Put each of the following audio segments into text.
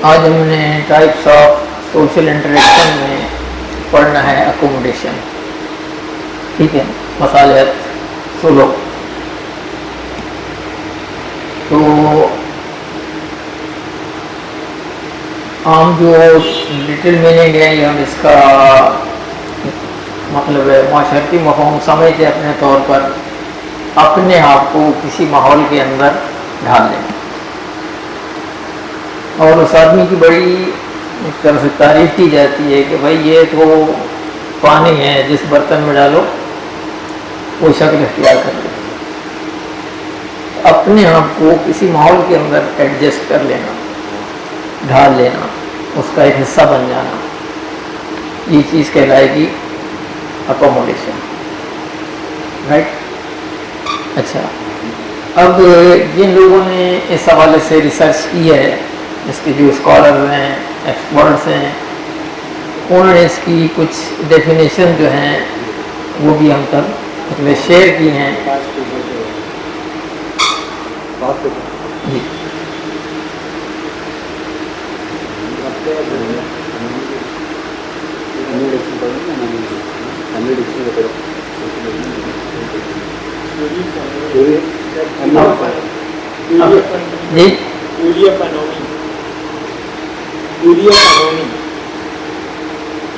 آج ہم نے ٹائپس آف سوشل انٹریکشن میں پڑھنا ہے اکوموڈیشن. ٹھیک ہے, مصالحت سلوک. تو عام جو لٹل میننگ ہے یا اس کا مطلب ہے معاشرتی مفہوم سمجھتے اپنے طور پر اپنے آپ کو کسی ماحول کے اندر ڈھال لیں, اور اس آدمی کی بڑی ایک طرح سے تعریف کی جاتی ہے کہ بھائی یہ تو پانی ہے جس برتن میں ڈالو وہ شکل اختیار کر لے. اپنے آپ کو کسی ماحول کے اندر ایڈجسٹ کر لینا, ڈھال لینا, اس کا ایک حصہ بن جانا, یہ چیز کہلائے گی اکوموڈیشن. رائٹ. اچھا, اب جن لوگوں نے اس حوالے سے ریسرچ کی ہے, اس کے جو اسکالر ہیں, ایکسپرٹس ہیں, انہوں نے اس کی کچھ ڈیفینیشن جو ہیں وہ بھی ہم تک مطلب شیئر کی ہیں. جی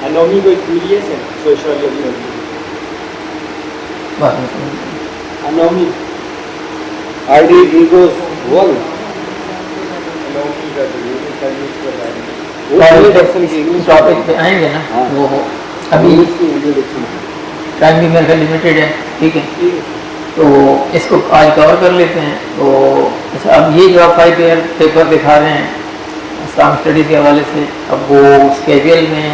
انومی کوئی کیوریس ہے سوشیولوجی میں. انومی آئی ایگوز ورلڈ ٹاپک پہ آئیں گے نا, وہ ابھی ٹائم بھی میرے خیال لمیٹیڈ ہے. ٹھیک ہے, تو اس کو آج کور کر لیتے ہیں. تو اچھا, اب یہ جو آپ 5 ایئر پیپر دکھا رہے ہیں اسلام اسٹڈیز کے حوالے سے, اب وہ اسکیجول میں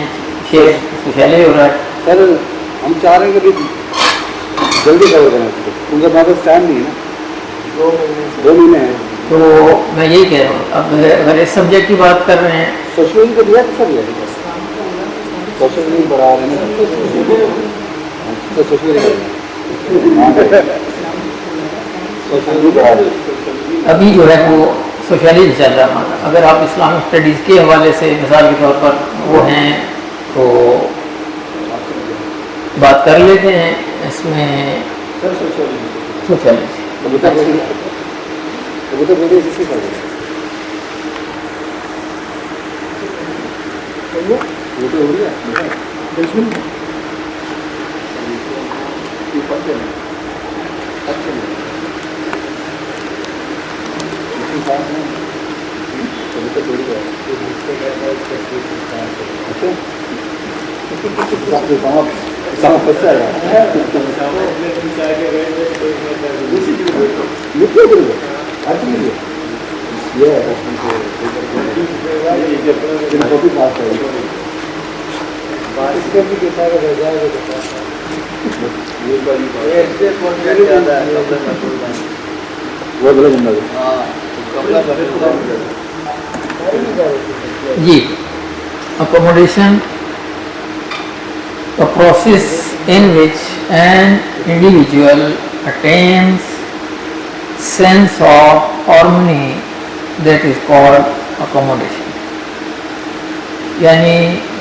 شیئر سوشیالے ہو رہا ہے. سر ہم چاہ رہے ہیں کہ جلدی کور کریں اس کو, کیونکہ ہمارے پاس ٹائم نہیں ہے نا, 2 مہینے ہیں. تو میں یہی کہہ رہا ہوں, اب اگر اس سبجیکٹ کی بات کر رہے ہیں سوشیولوجی کو دیا کر لیا, سوشیولوجی بڑھا رہے ہیں, سوشیولوجی بڑھا رہے ہیں. ابھی جو ہے وہ سوشیالزم چل رہا ہے ہمارا. اگر آپ اسلامک اسٹڈیز کے حوالے سے مثال کے طور پر وہ ہیں تو بات کر لیتے ہیں. اس میں سوشیالزم جی. Accommodation, a process in which an individual attains sense of harmony, that is called accommodation. یعنی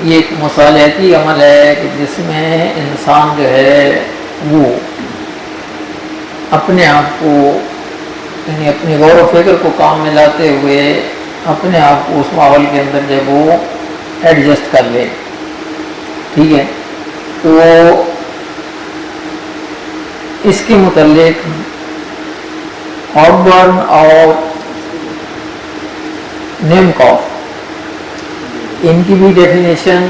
یہ ایک مصالحتی عمل ہے کہ جس میں انسان جو ہے وہ اپنے آپ کو یعنی اپنے غور و فکر کو کام میں لاتے ہوئے اپنے آپ کو اس ماحول کے اندر جب وہ ایڈجسٹ کر لے. ٹھیک ہے, تو اس کے متعلق ہاؤبرن اور نیمکوف ان کی بھی ڈیفینیشن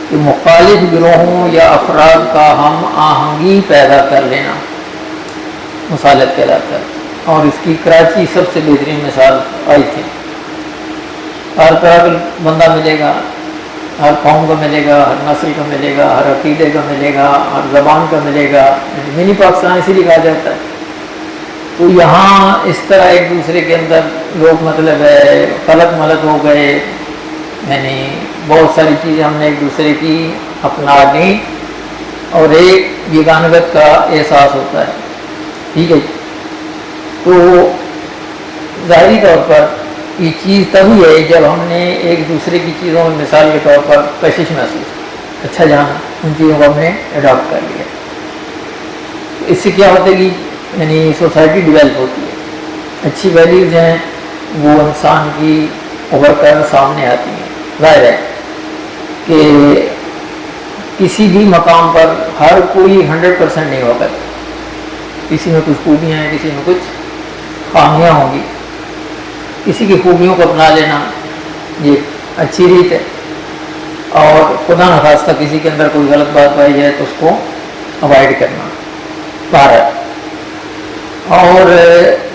کہ مخالف گروہوں یا افراد کا ہم آہنگی پیدا کر لینا مصالحت کہلاتا ہے. اور اس کی کراچی سب سے بہترین مثال آئی تھی. ہر طرح کا بندہ ملے گا, ہر قوم کا ملے گا, ہر نسل کا ملے گا, ہر عقیدے کا ملے گا, ہر زبان کا ملے گا. منی پاکستان اسی لیے کہا جاتا ہے. تو یہاں اس طرح ایک دوسرے کے اندر لوگ مطلب ہے غلط ملط ہو گئے, یعنی بہت ساری چیزیں ہم نے ایک دوسرے کی اپنا لی اور ایک یگانگت کا احساس ہوتا ہے. ٹھیک ہے, تو ظاہری طور پر یہ چیز تبھی ہے جب ہم نے ایک دوسرے کی چیزوں میں مثال کے طور پر کشش محسوس اچھا جانا ان چیزوں کو ہم نے اڈاپٹ کر لیا. اس سے کیا ہوتا ہے کہ یعنی سوسائٹی ڈیولپ ہوتی ہے, اچھی ویلیوز ہیں وہ انسان کی ابھر کر سامنے آتی ہیں. ظاہر ہے کہ کسی بھی مقام پر ہر کوئی 100% نہیں ہوتا, کسی میں کچھ خوبیاں ہیں, کسی میں کچھ خامیاں ہوں گی. کسی کی خوبیوں کو اپنا لینا یہ اچھی ریت ہے, اور خدا نخواستہ کسی کے اندر کوئی غلط بات پائی جائے تو اس کو اوائڈ کرنا بہرحال. اور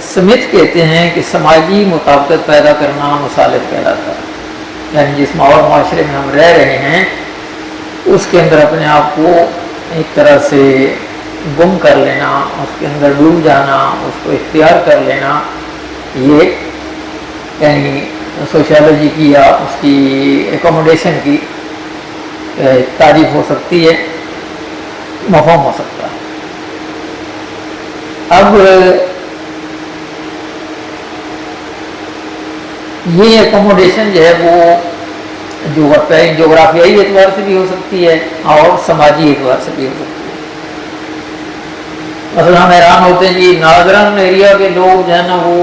سمتھ کہتے ہیں کہ سماجی مطابقت پیدا کرنا مصالحت کہلاتا ہے, یعنی جس ماحول معاشرے میں ہم رہ رہے ہیں اس کے اندر اپنے آپ کو ایک طرح سے گم کر لینا, اس کے اندر ڈوب جانا, اس کو اختیار کر لینا, یہ یعنی سوشیالوجی کی یا اس کی ایکوموڈیشن کی تعریف ہو سکتی ہے, مفہوم ہو سکتا ہے. اب یہ ایکوموڈیشن جو ہے وہ جغرافیائی اعتبار سے بھی ہو سکتی ہے اور سماجی اعتبار سے بھی ہو سکتی ہے. مثلا ہم حیران ہوتے ہیں کہ ناظرن ایریا کے لوگ جو ہے نا وہ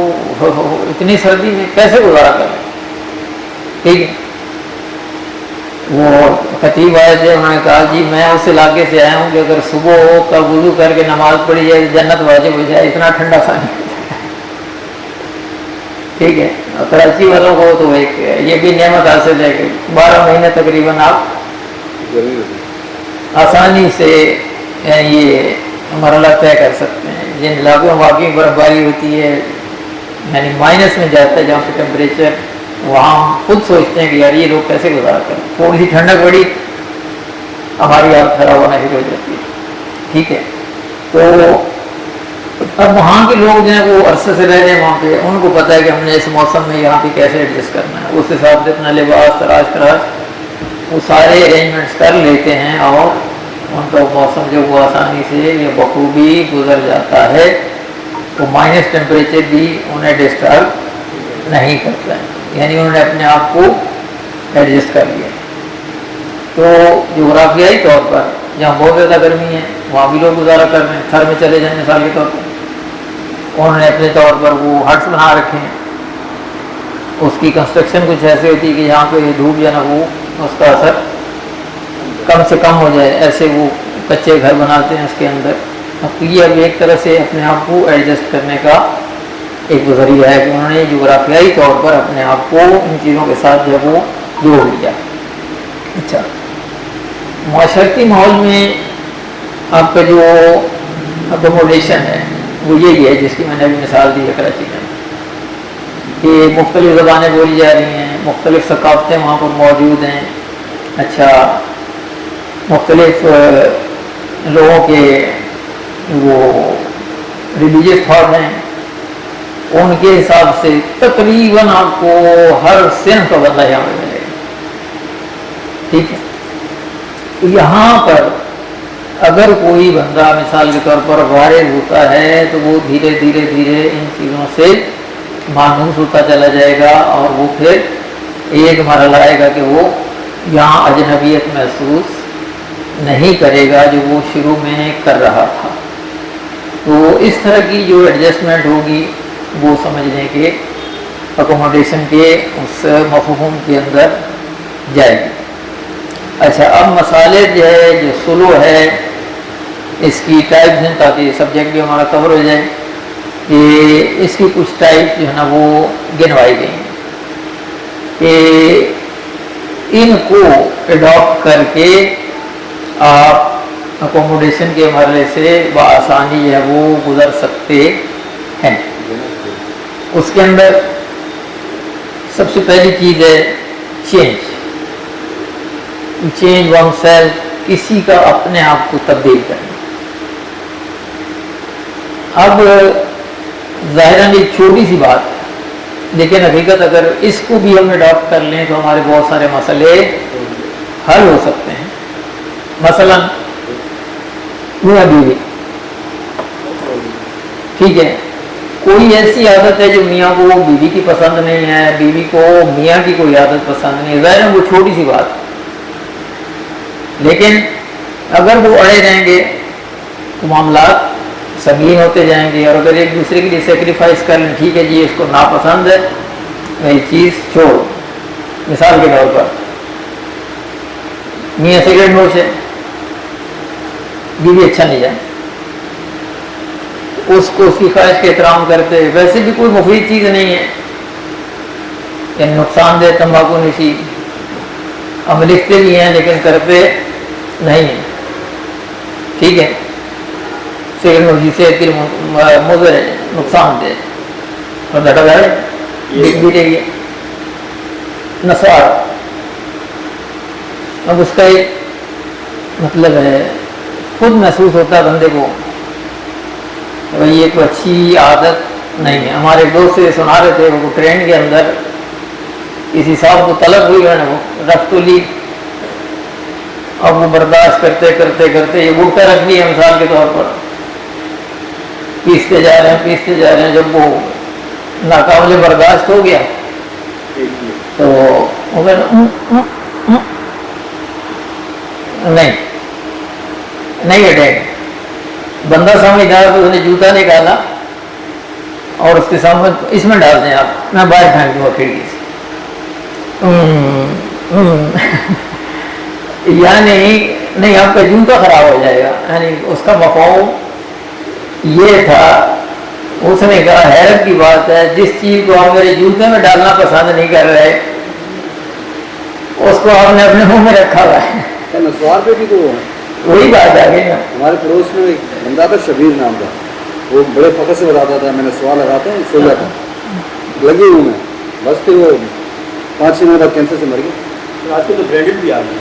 اتنی سردی میں کیسے گزارا کریں. ٹھیک ہے, وہ خطیب آئے تھے, انہوں نے کہا جی میں اس علاقے سے آیا ہوں کہ اگر صبح ہو کر وضو کر کے نماز پڑھی جائے جنت واجب ہو جائے, اتنا ٹھنڈا پانی. ٹھیک ہے, اور کراچی والوں کو تو ایک یہ بھی نعمت حاصل ہے کہ 12 مہینے تقریباً آپ آسانی سے یہ مرحلہ طے کر سکتے ہیں. جن علاقوں میں واقعی برف باری ہوتی ہے یعنی مائنس میں جاتا ہے جہاں سے ٹیمپریچر, وہاں ہم خود سوچتے ہیں کہ یار یہ لوگ کیسے گزارا کریں. تھوڑی سی ٹھنڈک پڑی ہماری حالت خراب ہونا شروع ہو جاتی ہے. ٹھیک ہے, تو اب وہاں کے لوگ جو ہیں وہ عرصے سے رہ رہے ہیں وہاں پہ, ان کو پتہ ہے کہ ہم نے اس موسم میں یہاں پہ کیسے ایڈجسٹ کرنا ہے. اس حساب سے اپنا لباس تراش وہ سارے ارینجمنٹس کر لیتے ہیں اور ان کا موسم جو وہ آسانی سے یا بخوبی گزر جاتا ہے. تو مائنس ٹیمپریچر بھی انہیں ڈسٹرب نہیں کرتا ہے, یعنی انہوں نے اپنے آپ کو ایڈجسٹ کر لیا. تو جغرافیائی طور پر جہاں بہت زیادہ گرمی ہے وہاں بھی لوگ گزارا کر رہے ہیں. تھر میں چلے جائیں مثال کے طور پر, انہوں نے اپنے طور پر وہ ہٹس بنا رکھے ہیں. اس کی کنسٹرکشن کچھ ایسی ہوتی ہے کہ یہاں پہ دھوپ جو ہے نا وہ اس کا اثر کم سے کم ہو جائے, ایسے وہ کچے گھر بناتے ہیں اس کے اندر. اب یہ اب ایک طرح سے اپنے آپ کو ایڈجسٹ کرنے کا ایک ذریعہ ہے کہ انہوں نے جغرافیائی طور پر اپنے آپ کو ان چیزوں کے ساتھ جو ہے وہ جوڑ لیا. اچھا, معاشرتی ماحول میں آپ کا جو اکوموڈیشن ہے وہ یہی ہے جس کی میں نے ابھی مثال دی ہے کراچی میں, کہ مختلف زبانیں بولی جا رہی ہیں, مختلف ثقافتیں وہاں پر موجود ہیں. اچھا, مختلف لوگوں کے وہ ریلیجیس تھاٹ ہیں, ان کے حساب سے تقریباً آپ کو ہر صنف کا بندہ یہاں پہ ملے گا. ٹھیک ہے, تو یہاں پر اگر کوئی بندہ مثال کے طور پر وارث ہوتا ہے تو وہ دھیرے دھیرے دھیرے ان چیزوں سے مانوس ہوتا چلا جائے گا, اور وہ پھر ایک مرحلہ آئے گا کہ وہ یہاں اجنبیت محسوس نہیں کرے گا جو وہ شروع میں کر رہا تھا. تو اس طرح کی جو ایڈجسٹمنٹ ہوگی وہ سمجھ لیں کہ اکوموڈیشن کے اس مفہوم کے اندر جائے گی. اچھا, اب مسالے جو ہے جو سلو ہے اس کی ٹائپس ہیں, تاکہ سبجیکٹ بھی ہمارا کور ہو جائے, کہ اس کی کچھ ٹائپ جو ہے نا وہ گنوائی گئی ہیں کہ ان کو اڈاپٹ کر کے آپ اکوموڈیشن کے مرحلے سے بآسانی جو ہے وہ گزر سکتے ہیں. اس کے اندر سب سے پہلی چیز ہے چینج ون سیلف, کسی کا اپنے آپ کو تبدیل کرنا. اب ظاہراً ایک چھوٹی سی بات ہے, لیکن حقیقت اگر اس کو بھی ہم اڈاپٹ کر لیں تو ہمارے بہت سارے مسئلے حل ہو سکتے ہیں. مثلا میاں بیوی, ٹھیک ہے, کوئی ایسی عادت ہے جو میاں کو بیوی کی پسند نہیں ہے، بیوی کو میاں کی کوئی عادت پسند نہیں ہے، ظاہر ہے وہ چھوٹی سی بات، لیکن اگر وہ اڑے رہیں گے تو معاملات سنگین ہوتے جائیں گے، اور اگر ایک دوسرے کے لیے سیکریفائس کر لیں، ٹھیک ہے جی اس کو ناپسند ہے یہ چیز چھوڑ، مثال کے طور پر میاں سگریٹ نوش ہے، بیوی اچھا نہیں جائے، اس کو اس کی خواہش کے احترام کرتے، ویسے بھی کوئی مفید چیز نہیں ہے، یعنی نقصان دہ تمباکو نوشی، ہم لکھتے بھی ہیں لیکن کرتے نہیں ہیں، ٹھیک ہے، سگریٹ نوشی صحت کے مضر ہے، نقصان دہ، اور ڈٹا ہے لکھ بھی رہی ہے، نسوار، اب اس کا ایک مطلب ہے خود محسوس ہوتا ہے بندے کو بھائی یہ کوئی اچھی عادت نہیں ہے۔ ہمارے ایک دوست سے سنا رہے تھے، وہ ٹرین کے اندر کسی صاحب کو طلب ہوئی، انہوں نے رکھ تو لی، اب وہ برداشت کرتے کرتے کرتے یہ اٹھ کر رکھ لی ہے مثال کے طور پر، پیستے جا رہے ہیں، جب وہ ناقابل برداشت ہو گیا تو وہ نہیں ہٹے، بندہ سمجھدار تو اس نے جوتا نکالا اور اس کے سامنے اس میں ڈال دیں آپ، میں باہر پھینک دوں کھڑکی سے، یعنی نہیں آپ کا جوتا خراب ہو جائے گا، یعنی اس کا مفہوم یہ تھا، اس نے کہا حیرت کی بات ہے جس چیز کو آپ میرے جوتے میں ڈالنا پسند نہیں کر رہے اس کو آپ نے اپنے منہ میں رکھا ہوا ہے۔ نسوار پہ بھی تو وہی بات آ گئی نا، ہمارے پڑوس میں ایک بندہ تھا شبیر نام کا، وہ بڑے فخر سے بتاتا تھا میں نے سوال لگاتا ہوں سو جاتا لگی ہوں میں، بس پھر وہ 5-6 مہینے بعد کینسر سے مر گیا، آج کل تو بریڈڈ بھی آ گئی،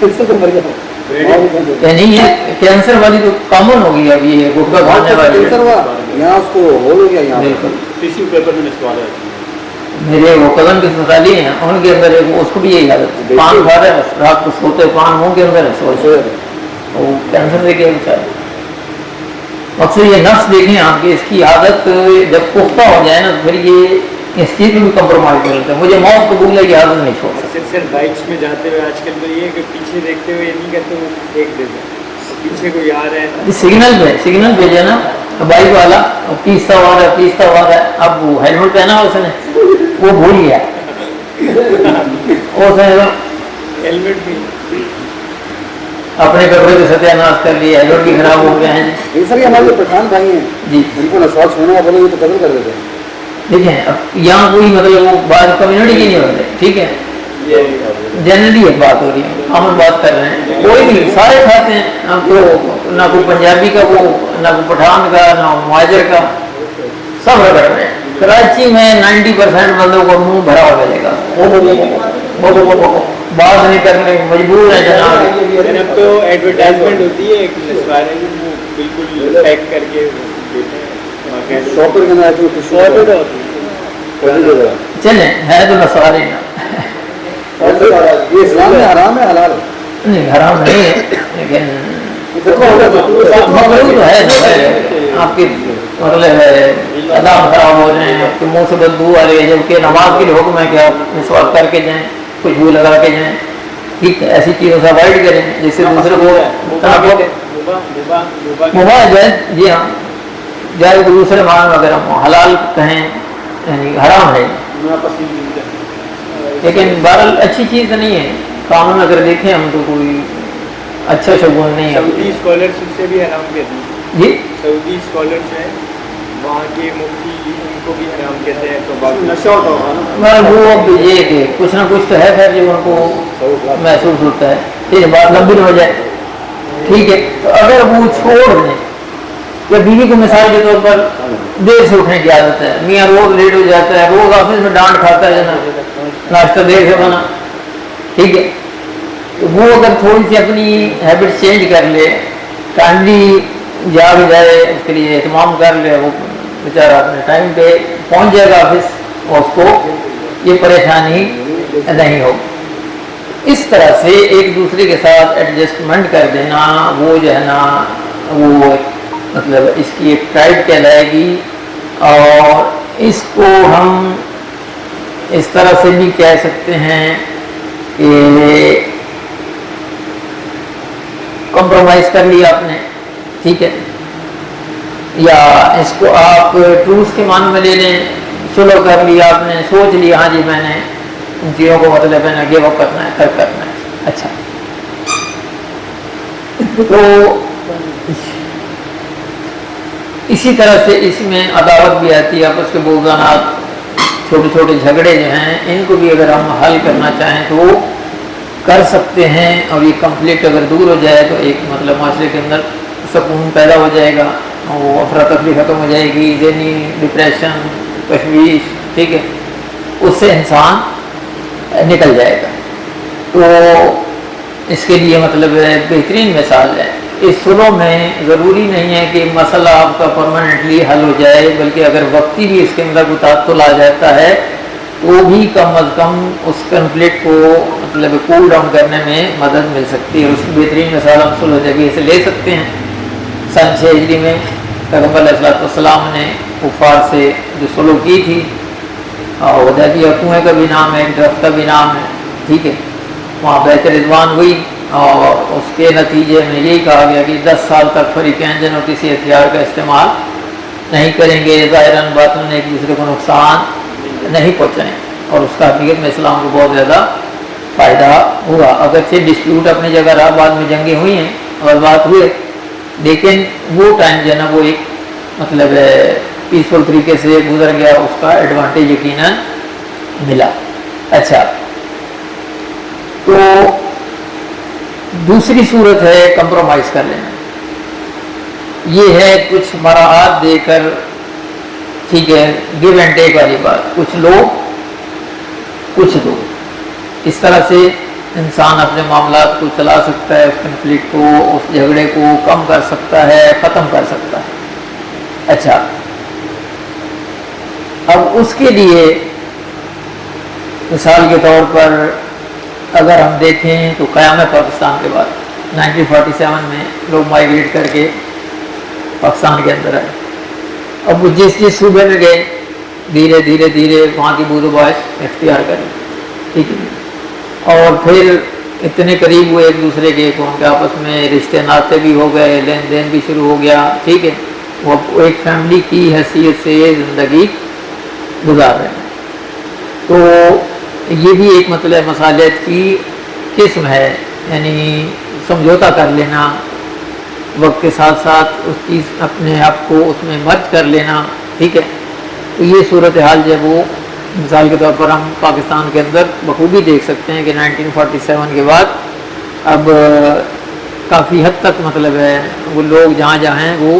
کینسر سے مر گیا، یعنی یہ کینسر والی تو کامن ہو گئی اب، یہ گٹکا کھانے والی کینسر ہوا یہاں اس کو ہول ہو گیا یہاں بالکل، ٹیشو پیپر میں نسوار آتی ہے۔ میرے وہ قدم کے سسرالی ہیں ان کے اندر اس کو بھی یہی عادت ہے، پان کھا رہے ہیں رات کو سوتے پان منہ کے اندر ہے، سو جاتے وہ کینسر سے کیا بچارے۔ اکثر یہ نفس دیکھیں آپ کی، اس کی عادت جب پختہ ہو جائے نا تو پھر یہ اس چیز میں بھی کمپرومائز کر لیتے ہیں، مجھے موت قبول ہے یہ عادت نہیں چھوڑ سکتا۔ صرف بائکس میں جاتے ہوئے آج کل تو یہ ہے کہ پیچھے دیکھتے ہوئے نہیں کہتے وہ دیکھ دیتے پیچھے کوئی آ رہا ہے، سگنل بھیجے نا بائک والا، پیستا ہوا ہے، اب وہ ہیلمٹ پہنا اس نے وہ بھول گیا، اس نے ہیلمٹ بھی اپنے کپڑے کو ستیہ ناش کر لیا، ہیلمٹ بھی خراب ہو گئے ہیں یہ سر یہ ہمارے پٹھان بھائی ہیں جی۔ ان کو نسوار چھوڑنے کا بولے تو قتل کر دیتے ہیں۔ دیکھیں اب یہاں کوئی مطلب وہ بات کمیونٹی کی نہیں ہوتے، ٹھیک ہے، جنرلی ایک بات ہو رہی ہے، ہم بات کر رہے ہیں، کوئی نہیں سارے کھاتے ہیں، نہ کوئی پنجابی کا وہ، نہ کوئی پٹھان کا، نہ مہاجر کا، سب رگڑ رہے ہیں۔ کراچی میں 90% بندوں کو منہ بھرا ہو ملے گا، بات نہیں کرنے مجبور ہے جناب۔ جناب تو ایڈورٹائزمنٹ ہوتی ہے ایک نسوارے کی، وہ بالکل پیک کر کے دیتے ہیں، شاپر کے اندر تو سارٹڈ ہوتی ہے۔ چلیں ہے تو نسواری نا، یہ اسلام میں حرام ہے حلال ہے؟ نہیں حرام نہیں ہے لیکن مقروض تو ہے، آپ کی مطلب ہے عذاب خراب ہو رہے ہیں، آپ کے منہ سے بدبو آ رہی ہے، جبکہ نماز کے لیے حکم ہے کہ آپ مسواک کر کے جائیں، خوشبو لگا کے جائیں، ٹھیک ہے، ایسی چیزوں سے اوائڈ کریں جس سے دوسرے کو مباح جائز، جی ہاں جائز، دوسرے معنی میں اگر ہم حلال کہیں یعنی حرام ہے، لیکن بہرحال اچھی چیز نہیں ہے، قانون اگر دیکھیں ہم تو کوئی اچھا شگون نہیں ہے۔ سعودی اسکالرس سے بھی حرام کہتے ہیں، جی سعودی اسکالرس ہیں وہاں کے مفتی ان کو بھی حرام کہتے ہیں، تو نشہ ہوتا ہوگا نا، وہ اب یہ کہ کچھ نہ کچھ تو ہے خیر جو ان کو محسوس ہوتا ہے، یہ بات لمبی ہو جائے، ٹھیک ہے، تو اگر وہ چھوڑ دیں، یا بیوی کو مثال کے طور پر دیر سے اٹھنے کی عادت ہے، میاں روز لیٹ ہو جاتا ہے، روز آفس میں ڈانٹ کھاتا ہے جناب، ناشتہ دیر سے بنا، ٹھیک ہے، تو وہ اگر تھوڑی سی اپنی ہیبٹ چینج کر لے، ٹائملی جاگ جائے، اس کے لیے اہتمام کر لے، وہ بیچارہ اپنے ٹائم پہ پہنچ جائے گا آفس، اور اس کو یہ پریشانی نہیں ہوگی۔ اس طرح سے ایک دوسرے کے ساتھ ایڈجسٹمنٹ کر دینا، وہ جو ہے نا وہ مطلب اس کی ایک ٹائپ کہلائے گی اور اس کو ہم اس طرح سے بھی کہہ سکتے ہیں کہ کمپرومائز کر لیا آپ نے، ٹھیک ہے، یا اس کو آپ ٹروس کے معنی میں لے لیں، سلو کر لیا آپ نے، سوچ لیا ہاں جی میں نے ان چیزوں کو مطلب ہے نا گیو اپ کرنا ہے، ترک کرنا ہے. اچھا، تو اسی طرح سے اس میں عداوت بھی آتی ہے، آپس کے بغضانات، چھوٹے چھوٹے جھگڑے جو ہیں ان کو بھی اگر ہم حل کرنا چاہیں تو وہ کر سکتے ہیں، اور یہ کنفلکٹ اگر دور ہو جائے تو ایک مطلب معاشرے کے اندر سکون پیدا ہو جائے گا، وہ افراتفری ختم ہو جائے گی، ذہنی ڈپریشن، تشویش، ٹھیک ہے، اس سے انسان نکل جائے گا. تو اس کے لیے مطلب بہترین مثال ہے. اس سلو میں ضروری نہیں ہے کہ مسئلہ آپ کا پرماننٹلی حل ہو جائے، بلکہ اگر وقتی بھی اس کے اندر کوئی تعطل آ جاتا ہے تو بھی کم از کم اس کنفلکٹ کو مطلب کول ڈاؤن کرنے میں مدد مل سکتی ہے. اس کی بہترین مثال ہم صلح حدیبیہ سے لے سکتے ہیں. سن 6 ہجری میں پیغمبر علیہ السلام نے کفار سے جو صلح کی تھی، اور حدیبیہ کنویں کا بھی نام ہے، درخت کا بھی نام ہے، ٹھیک ہے، وہاں بیعت رضوان ہوئی، اور اس کے نتیجے میں یہی کہا گیا کہ 10 سال تک فریقین جنوں کسی ہتھیار کا استعمال نہیں کریں گے، ظاہراً باطن ایک دوسرے کو نقصان نہیں پہنچائیں، اور اس کا حقیقت میں اسلام کو بہت زیادہ فائدہ ہوا. اگرچہ ڈسپیوٹ اپنی جگہ رہا، بعد میں جنگیں ہوئی ہیں اور بات ہوئے، لیکن وہ ٹائم جو ہے نا وہ ایک مطلب پیسفل طریقے سے گزر گیا، اس کا ایڈوانٹیج یقیناً ملا. اچھا، تو دوسری صورت ہے کمپرومائز کر لینا. یہ ہے کچھ مراعات دے کر، ٹھیک ہے، گیو اینڈ ٹیک والی بات، کچھ لو کچھ دو. اس طرح سے انسان اپنے معاملات کو چلا سکتا ہے، اس کنفلکٹ کو، اس جھگڑے کو کم کر سکتا ہے، ختم کر سکتا ہے. اچھا، اب اس کے لیے مثال کے طور پر اگر ہم دیکھیں تو قیام پاکستان کے بعد 1947 میں لوگ مائیگریٹ کر کے پاکستان کے اندر آئے. اب وہ جس صوبے میں گئے دھیرے دھیرے دھیرے وہاں کی بود و باش اختیار کریں، ٹھیک ہے، اور پھر اتنے قریب ہوئے ایک دوسرے کے ان کے آپس میں رشتے ناطے بھی ہو گئے، لین دین بھی شروع ہو گیا، ٹھیک ہے، وہ ایک فیملی کی حیثیت سے زندگی گزار رہے ہیں. تو یہ بھی ایک مطلب مصالحت کی قسم ہے، یعنی سمجھوتا کر لینا، وقت کے ساتھ ساتھ اس چیز اپنے آپ کو اس میں مرج کر لینا، ٹھیک ہے. تو یہ صورتحال جو ہے وہ مثال کے طور پر ہم پاکستان کے اندر بخوبی دیکھ سکتے ہیں کہ 1947 کے بعد اب کافی حد تک مطلب ہے وہ لوگ جہاں جہاں ہیں وہ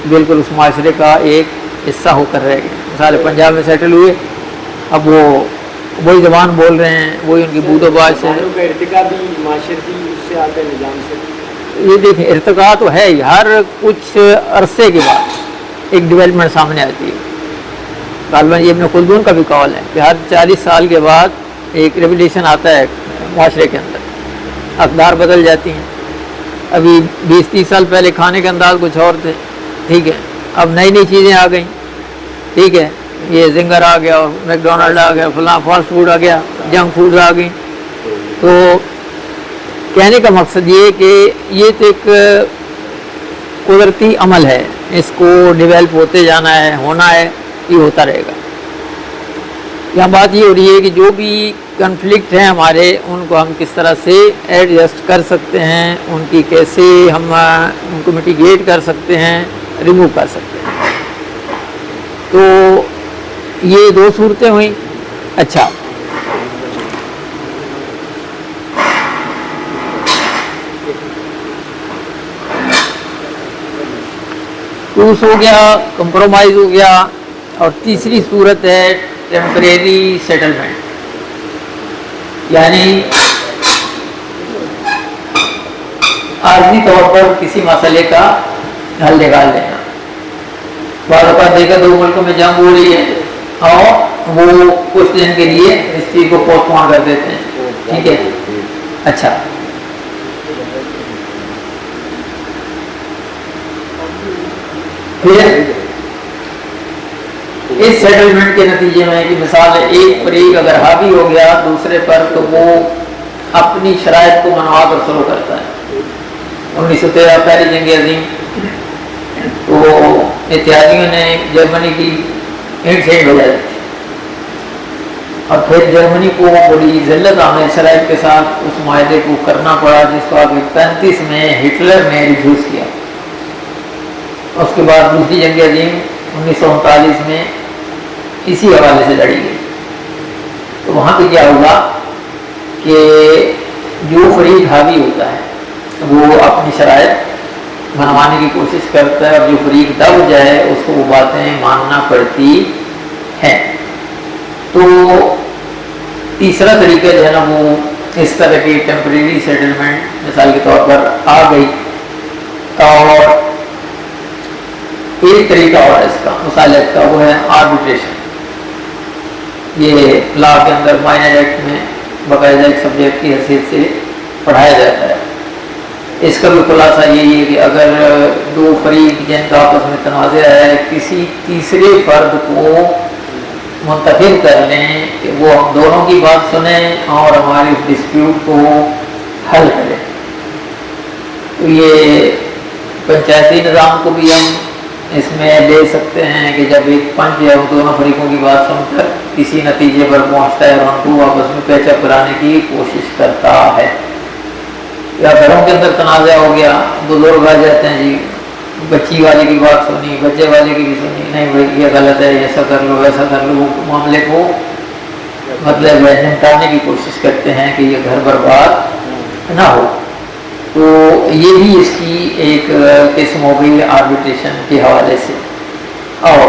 بالکل اس معاشرے کا ایک حصہ ہو کر رہ گئے. مثال پنجاب میں سیٹل ہوئے، اب وہ وہی زبان بول رہے ہیں، وہی ان کی بود و باش ہے. ارتقا بھی معاشرتی اس سے آتے نظام سے، یہ دیکھیں ارتقا تو ہے ہی، ہر کچھ عرصے کے بعد ایک ڈیولپمنٹ سامنے آتی ہے. غالباً یہ ابن خلدون کا بھی قول ہے کہ ہر 40 سال کے بعد ایک ریولیوشن آتا ہے معاشرے کے اندر، اقدار بدل جاتی ہیں. ابھی 20-30 سال پہلے کھانے کے انداز کچھ اور تھے، ٹھیک ہے، اب نئی نئی چیزیں آ گئیں، ٹھیک ہے، یہ زنگر آ گیا، میک ڈونلڈ آ گیا، فلاں فاسٹ فوڈ آ گیا، جنک فوڈ آ گئی. تو کہنے کا مقصد یہ کہ یہ تو ایک قدرتی عمل ہے، اس کو ڈیولپ ہوتے جانا ہے، ہونا ہے، یہ ہوتا رہے گا. یہاں بات یہ ہو رہی ہے کہ جو بھی کنفلکٹ ہیں ہمارے، ان کو ہم کس طرح سے ایڈجسٹ کر سکتے ہیں، ان کی کیسے ہم ان کو میٹیگیٹ کر سکتے ہیں، ریموو کر سکتے ہیں. تو یہ دو صورتیں ہوئیں. اچھا، ٹروس ہو گیا، کمپرومائز ہو گیا، اور تیسری صورت ہے ٹیمپریری سیٹلمنٹ، یعنی عارضی طور پر کسی مسئلے کا حل نکال لینا. بعض اوقات دیکھا 2 ملکوں میں جنگ ہو رہی ہے اور وہ کچھ دن کے لیے اس چیز کو پوسٹ پون کر دیتے ہیں، ٹھیک ہے. اچھا، پھر اس سیٹلمنٹ کے نتیجے میں کہ مثال ایک فریق اگر حاوی ہو گیا دوسرے پر تو وہ اپنی شرائط کو منوا کر سلو کرتا ہے. 1913 پہلی جنگ عظیم تو اتحادیوں نے جرمنی کی اینٹ سے بجا دی تھی اور پھر جرمنی کو بڑی ذلت آمیز شرائط کے ساتھ اس معاہدے کو کرنا پڑا جس کو آگے 35 میں ہٹلر نے ریفیوز کیا. اس کے بعد دوسری جنگ عظیم 1939 میں اسی حوالے سے لڑی گئی. تو وہاں پہ کیا ہوگا کہ جو فریق حاوی ہوتا ہے وہ اپنی شرائط منوانے کی کوشش کرتا ہے اور جو فریق دب جائے اس کو وہ باتیں ماننا پڑتی ہیں. تو تیسرا طریقہ جو ہے نا وہ اس طرح کی ٹیمپریری سیٹلمنٹ مثال کے طور پر آ گئی. اور ایک طریقہ اور ہے اس کا مصالحت کا وہ ہے آربیٹریشن. یہ لا کے اندر مائنر ایکٹ میں باقاعدہ ایک سبجیکٹ کی حیثیت سے پڑھایا جاتا ہے. اس کا بھی خلاصہ یہی ہے کہ اگر دو فریق جن کا آپس میں تنازع ہے کسی تیسرے فرد کو منتخب کر لیں کہ وہ ہم دونوں کی بات سنیں اور ہمارے اس ڈسپیوٹ کو حل کریں. تو یہ پنچایتی نظام کو بھی ہم اس میں لے سکتے ہیں کہ جب ایک پنچ ہے وہ دونوں فریقوں کی بات سن کر کسی نتیجے پر پہنچتا ہے اور ان کو آپس میں پیچ اپ کرانے کی کوشش کرتا ہے. یا گھروں کے اندر تنازع ہو گیا بزرگ آ جاتے ہیں جی بچی والے کی بات سنی بچے والے کی بھی سنی نہیں بھائی یہ غلط ہے ایسا کر لو ویسا کر لو. معاملے کو مطلب نمٹانے کی کوشش کرتے ہیں کہ یہ گھر برباد نہ ہو. تو یہ بھی اس کی ایک قسم ہو گئی آربیٹریشن کے حوالے سے. اور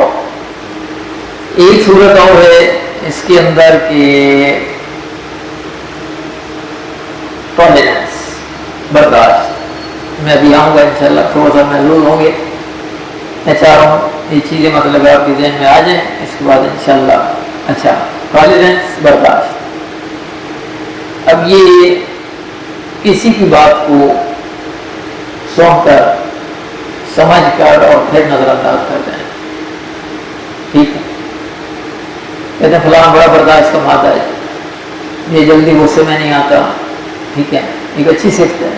ایک صورت اور ہے اس کے اندر کہ ٹالرنس برداشت. میں ابھی آؤں گا انشاءاللہ تھوڑا سا محظوظ ہوں گے. میں چاہ رہا ہوں یہ چیزیں مطلب آپ کے ذہن میں آ جائیں اس کے بعد انشاءاللہ. اچھا ٹالرنس برداشت. اب یہ کسی کی بات کو سن کر سمجھ کر اور پھر نظر انداز کر دیں. ٹھیک ہے کہتے ہیں فلاں بڑا برداشت کا مادہ ہے یہ جلدی غصے میں نہیں آتا. ٹھیک ہے ایک اچھی صفت ہے.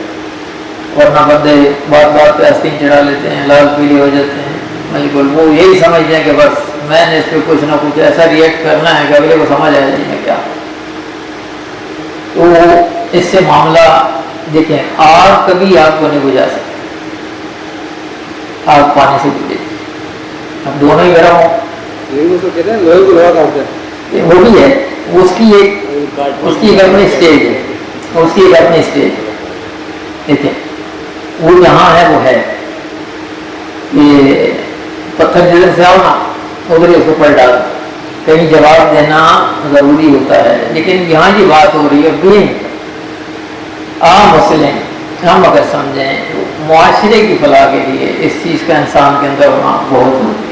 ورنہ بندے بات بات پہ آستین چڑھا لیتے ہیں لال پیلے ہو جاتے ہیں. بالکل وہ یہی سمجھتے ہیں کہ بس میں نے اس پہ کچھ نہ کچھ ایسا ریئیکٹ کرنا ہے کہ اگلے کو سمجھ آ جائے میں کیا. تو اس سے معاملہ دیکھیں آگ کبھی آگ کو نہیں بجھا سکتے. آگ پانی سے بجھے اب دونوں ہی گرم ہوں وہ بھی ہے اس کی ایک اپنی اسٹیج ہے. اس کی ایک اپنی اسٹیج ہے. دیکھیں وہ جہاں ہے وہ ہے یہ پتھر جدھر سے آؤ نا ادھر ہی اس کو پلٹا دو. کہیں جواب دینا ضروری ہوتا ہے. لیکن یہاں یہ بات ہو رہی ہے بین عام مسئلے ہم اگر سمجھیں تو معاشرے کی فلاح کے لیے اس چیز کا انسان کے اندر ہونا بہت ضروری ہے.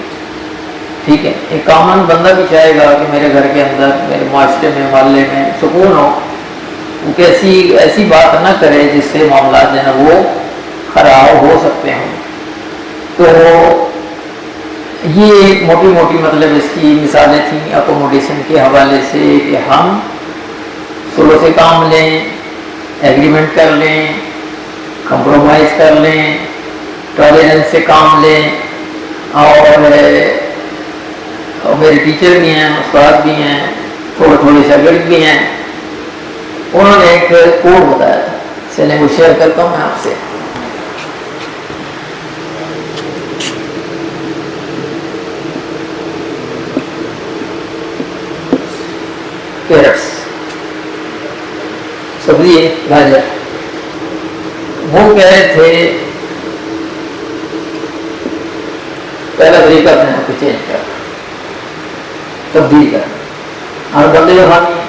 ٹھیک ہے ایک کامن بندہ بھی چاہے گا کہ میرے گھر کے اندر میرے معاشرے میں محلے میں سکون ہو. وہ ایسی بات نہ کرے جس سے معاملات جو ہے وہ خراب ہو سکتے ہیں. تو یہ ایک موٹی موٹی مطلب اس کی مثالیں تھیں اکوموڈیشن کے حوالے سے کہ ہم سلو سے کام لیں ایگریمنٹ کر لیں کمپرومائز کر لیں ٹالرنس سے کام لیں. اور میرے ٹیچر بھی ہیں استاد بھی ہیں تھوڑے شاگرد بھی ہیں. انہوں نے ایک کوڈ بتایا تھا چلیں وہ شیئر کرتا ہوں میں آپ سے. پیرٹس سبزی ہے گاجر. وہ کہہ رہے تھے پہلا طریقہ اپنے آپ کو چینج کر تبدیل کر. ہر بندے میں خامی ہے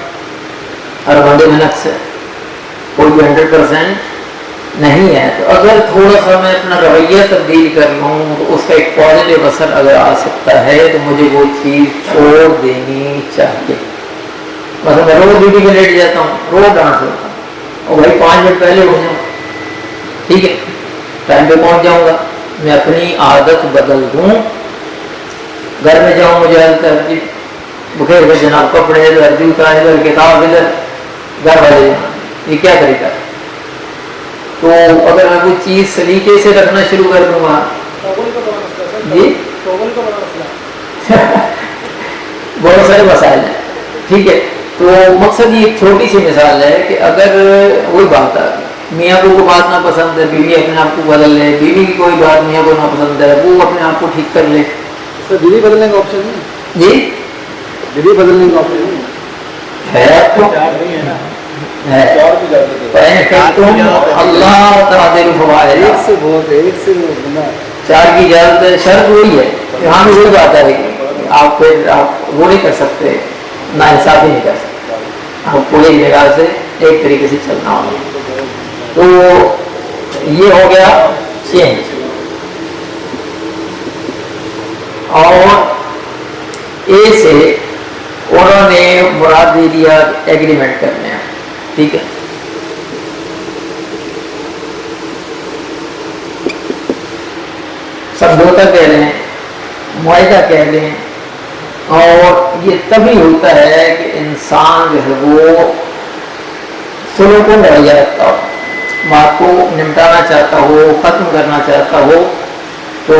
ہر بندے میں نقص ہے کوئی بھی 100% نہیں ہے. تو اگر تھوڑا سا میں اپنا رویہ تبدیل کر لوں تو اس کا ایک پازیٹیو اثر اگر آ سکتا ہے تو مجھے وہ چیز چھوڑ دینی چاہیے. مثلا میں روز ڈیوٹی پہ لیٹ جاتا ہوں روز ڈانٹ ہوتا ہوں اور بھائی 5 منٹ پہلے ہو جاؤں ٹھیک ہے ٹائم پہ پہنچ جاؤں گا. میں اپنی عادت بدل دوں گھر میں جاؤں مجھے ادھر بخیر کے جناب کپڑے ادھر جوتا ادھر کتاب ادھر گھر والے یہ کیا طریقہ ہے؟ تو اگر میں کوئی چیز سلیقے سے رکھنا شروع کر دوں گا جی بہت سارے مسائل ہیں. ٹھیک ہے تو مقصد یہ ایک چھوٹی سی مثال ہے کہ اگر وہی بات ہے میاں کو کوئی بات نہ پسند ہے بیوی اپنے آپ کو بدل لے, بیوی کی کوئی بات میاں کو نہ پسند ہے وہ اپنے آپ کو ٹھیک کر لے. سر بیوی بدلنے کا آپشن نہیں جی بیوی بدلنے کا آپشن نہیں ہے آپ کو اللہ تعالی ایک سے بہت ہے ایک سے بندہ چار کی اجازت شرط وہی ہے یہاں بھی وہی بات ہے آپ پھر آپ وہ نہیں کر سکتے نا انصافی نہیں کر سکتے آپ پوری جگہ سے ایک طریقے سے چلنا ہوگا. تو یہ ہو گیا چینج. اور اے سے انہوں نے مراد دے دیا ایگریمنٹ کرنے ہیں. ٹھیک ہے سمجھوتا کہہ لیں معاہدہ کہہ لیں. اور یہ تبھی ہوتا ہے کہ انسان جو ہے وہ سلو کو رویہ رکھتا ہو, بات کو نمٹانا چاہتا ہو, ختم کرنا چاہتا ہو. تو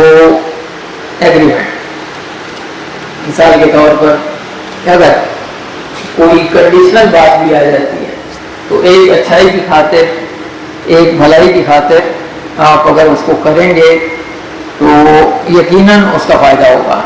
ایگریمنٹ مثال کے طور پر اگر کوئی کنڈیشنل بات بھی آ جاتی ہے تو ایک اچھائی کی خاطر ایک بھلائی کی خاطر آپ اگر اس کو کریں گے تو یقیناً اس کا فائدہ ہوگا.